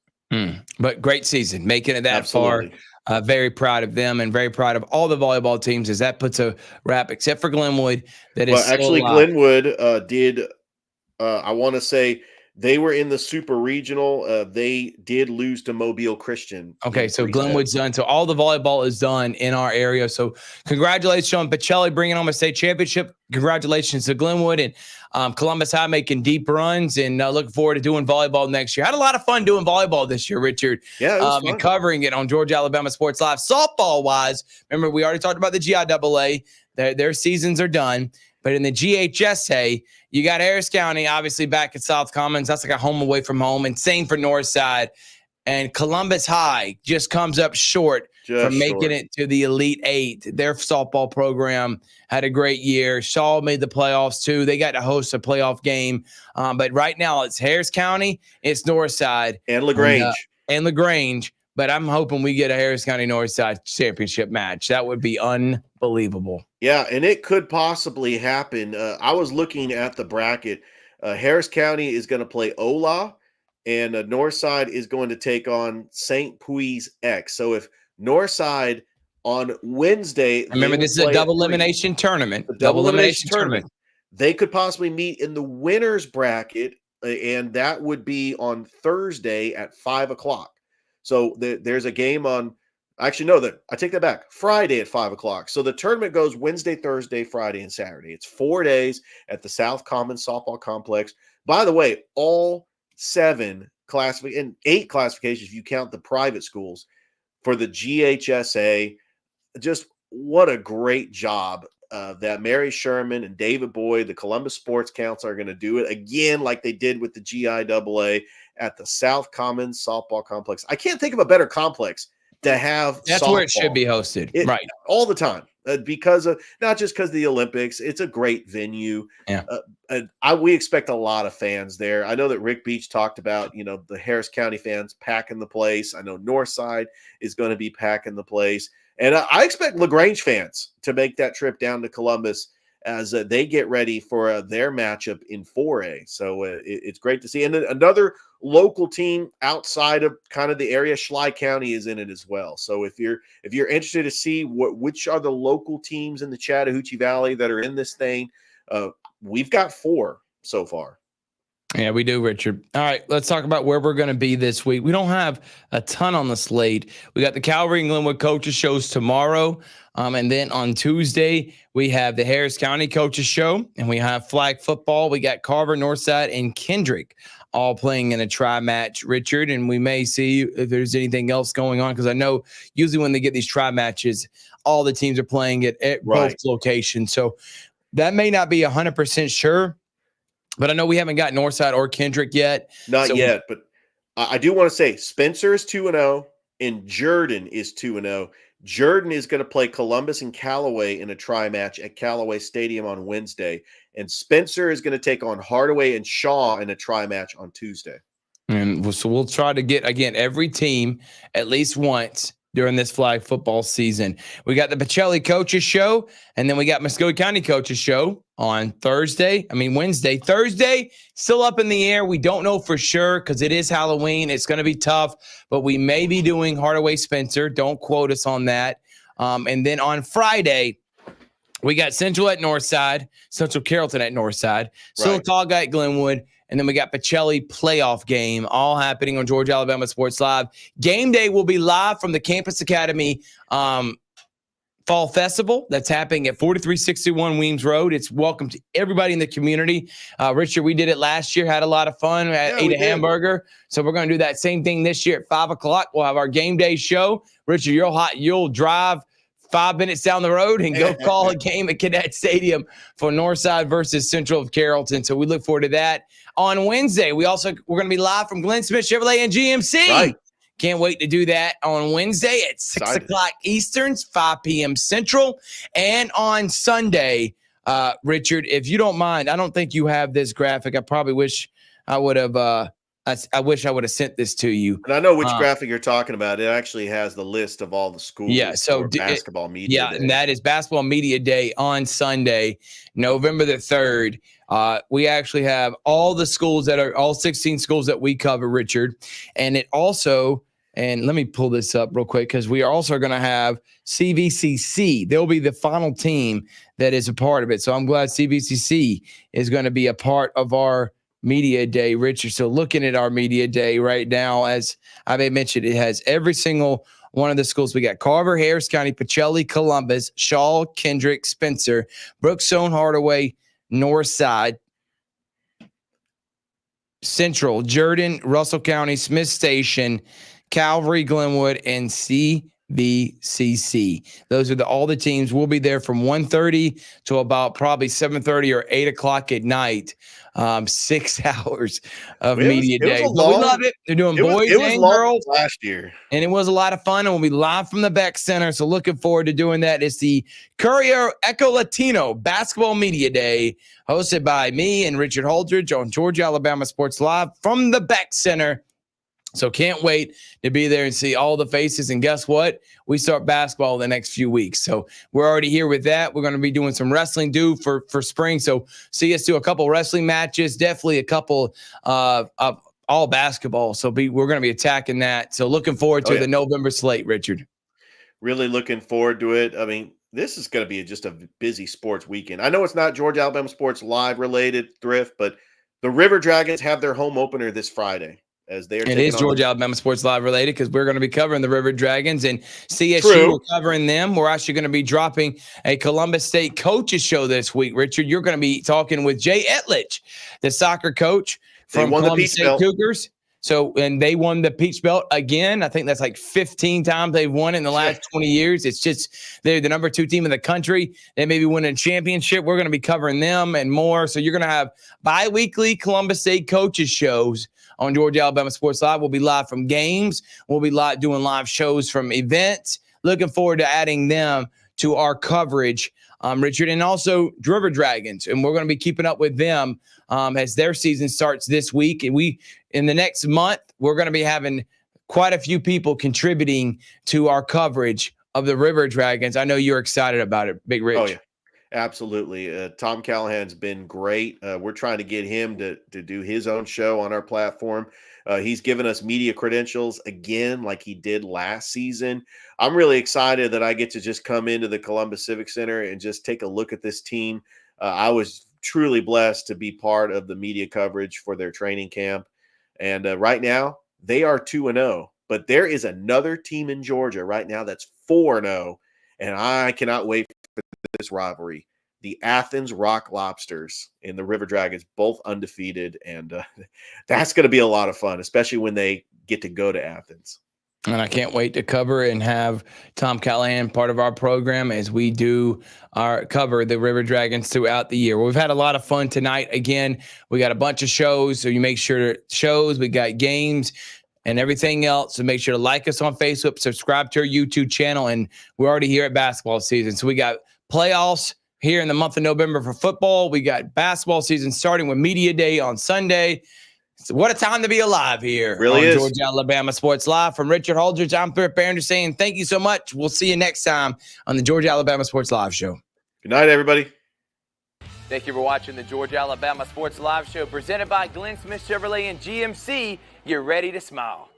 But great season, making it that Absolutely. far. Very proud of them and very proud of all the volleyball teams as that puts a wrap, except for Glenwood. Glenwood did, I want to say, they were in the super regional. They did lose to Mobile Christian. Okay, so Glenwood's done. So all the volleyball is done in our area. So congratulations on Pacelli bringing home a state championship. Congratulations to Glenwood and Columbus High making deep runs, and looking forward to doing volleyball next year. Had a lot of fun doing volleyball this year, Richard. Yeah, it was fun. And covering it on Georgia Alabama Sports Live. Softball-wise, remember we already talked about the GIAA. Their seasons are done. But in the GHSA, you got Harris County, obviously, back at South Commons. That's like a home away from home. And same for Northside. And Columbus High just comes up short from making it to the Elite Eight. Their softball program had a great year. Shaw made the playoffs, too. They got to host a playoff game. But right now, it's Harris County, it's Northside. And LaGrange. But I'm hoping we get a Harris County Northside championship match. That would be unbelievable. Yeah, and it could possibly happen. I was looking at the bracket. Harris County is going to play Ola, and Northside is going to take on St. Puis X. So if Northside on Wednesday, remember this is a double elimination tournament. Double elimination tournament. They could possibly meet in the winners bracket, and that would be on Thursday at 5:00. So there's a game on. Actually, no, I take that back. Friday at 5:00. So the tournament goes Wednesday, Thursday, Friday, and Saturday. It's 4 days at the South Commons Softball Complex. By the way, all 7 and 8 classifications, if you count the private schools, for the GHSA. Just what a great job that Mary Sherman and David Boyd, the Columbus Sports Council, are going to do it again like they did with the GIAA at the South Commons Softball Complex. I can't think of a better complex to have. That's softball. Where it should be hosted, right? All the time, because of not just because of the Olympics. It's a great venue. Yeah, we expect a lot of fans there. I know that Rick Beach talked about the Harris County fans packing the place. I know Northside is going to be packing the place, and I expect LaGrange fans to make that trip down to Columbus as they get ready for their matchup in 4A. So it's great to see. And then another local team outside of kind of the area, Schley County is in it as well. So if you're interested to see which are the local teams in the Chattahoochee Valley that are in this thing, we've got 4 so far. Yeah, we do, Richard. All right, let's talk about where we're going to be this week. We don't have a ton on the slate. We got the Calvary and Glenwood coaches shows tomorrow. And then on Tuesday, we have the Harris County coaches show, and we have flag football. We got Carver, Northside, and Kendrick all playing in a tri-match, Richard, and we may see if there's anything else going on, because I know usually when they get these tri-matches, all the teams are playing at both locations. So that may not be 100% sure, but I know we haven't got Northside or Kendrick yet. Not yet, but I do want to say Spencer is 2-0 and Jordan is 2-0. Jordan is going to play Columbus and Callaway in a tri-match at Callaway Stadium on Wednesday, and Spencer is going to take on Hardaway and Shaw in a tri-match on Tuesday. And so we'll try to get, again, every team at least once during this flag football season. We got the Pacelli Coaches Show, and then we got Muskogee County Coaches Show on Wednesday. Thursday, still up in the air. We don't know for sure because it is Halloween. It's going to be tough, but we may be doing Hardaway Spencer. Don't quote us on that. And then on Friday, we got Central at Northside, Central Carrollton at Northside, Sylacauga at Glenwood, and then we got Pacelli playoff game, all happening on Georgia Alabama Sports Live. Game day will be live from the Campus Academy Fall Festival that's happening at 4361 Weems Road. It's welcome to everybody in the community. Richard, we did it last year, had a lot of fun, ate a hamburger. So we're going to do that same thing this year at 5 o'clock. We'll have our game day show. Richard, you'll drive 5 minutes down the road and go call a game at Cadet Stadium for Northside versus Central of Carrollton. So we look forward to that. On Wednesday, we're going to be live from Glenn Smith Chevrolet and GMC. Right. Can't wait to do that on Wednesday at 6 o'clock Eastern, 5 p.m. Central. And on Sunday, Richard, if you don't mind, I don't think you have this graphic. I probably wish I would have I wish I would have sent this to you. And I know which graphic you're talking about. It actually has the list of all the schools so for basketball media day. And that is Basketball Media Day on Sunday, November the 3rd. We actually have all the schools all 16 schools that we cover, Richard. And it also, and let me pull this up real quick, because we are also going to have CVCC. They'll be the final team that is a part of it. So I'm glad CVCC is going to be a part of our Media Day, Richard. So looking at our Media Day right now, as I mentioned, it has every single one of the schools. We got Carver, Harris County, Pacelli, Columbus, Shaw, Kendrick, Spencer, Brookstone, Hardaway, Northside, Central, Jordan, Russell County, Smith Station, Calvary, Glenwood, and CVCC. Those are all the teams. We'll be there from 1:30 to about probably 7:30 or 8 o'clock at night. 6 hours of media day. But we love it. They're doing boys and girls last year, and it was a lot of fun. And we'll be live from the Beck Center. So looking forward to doing that. It's the Courier Echo Latino Basketball Media Day, hosted by me and Richard Holdridge on Georgia Alabama Sports Live from the Beck Center. So can't wait to be there and see all the faces. And guess what? We start basketball the next few weeks. So we're already here with that. We're going to be doing some wrestling for spring. So see us do a couple wrestling matches, definitely a couple of all basketball. So we're going to be attacking that. So looking forward to the November slate, Richard. Really looking forward to it. I mean, this is going to be just a busy sports weekend. I know it's not Georgia Alabama Sports Live related, Thrift, but the River Dragons have their home opener this Friday. As they are, it is Georgia Alabama Sports Live related, because we're going to be covering the River Dragons, and CSU will covering them. We're actually going to be dropping a Columbus State coaches show this week. Richard, you're going to be talking with Jay Etlich, the soccer coach from Columbus State Cougars. So, and they won the Peach Belt again. I think that's like 15 times they've won in the last 20 years. It's just they're the number 2 team in the country. They may be winning a championship. We're going to be covering them and more. So you're going to have bi-weekly Columbus State coaches shows on Georgia Alabama Sports Live. We'll be live from games. We'll be doing live shows from events. Looking forward to adding them to our coverage, Richard, and also River Dragons. And we're going to be keeping up with them as their season starts this week. And in the next month, we're going to be having quite a few people contributing to our coverage of the River Dragons. I know you're excited about it, Big Rich. Oh, yeah. Absolutely. Tom Callahan's been great. We're trying to get him to do his own show on our platform. He's given us media credentials again, like he did last season. I'm really excited that I get to just come into the Columbus Civic Center and just take a look at this team. I was truly blessed to be part of the media coverage for their training camp. And right now, they are 2-0. But there is another team in Georgia right now that's 4-0. And I cannot wait for this rivalry. the Athens Rock Lobsters and the River Dragons, both undefeated. And that's going to be a lot of fun, especially when they get to go to Athens. And I can't wait to cover and have Tom Callahan part of our program as we do our cover the River Dragons throughout the year. Well, we've had a lot of fun tonight. Again, we got a bunch of shows, so you make sure we got games and everything else. So make sure to like us on Facebook, subscribe to our YouTube channel, and we're already here at basketball season. So we got playoffs here in the month of November for football. We got basketball season starting with Media Day on Sunday. So what a time to be alive here. Really is. Georgia Alabama Sports Live. From Richard Holdridge, I'm Thrift Barringer saying thank you so much. We'll see you next time on the Georgia Alabama Sports Live show. Good night, everybody. Thank you for watching the Georgia Alabama Sports Live show presented by Glenn Smith Chevrolet and GMC. You're ready to smile.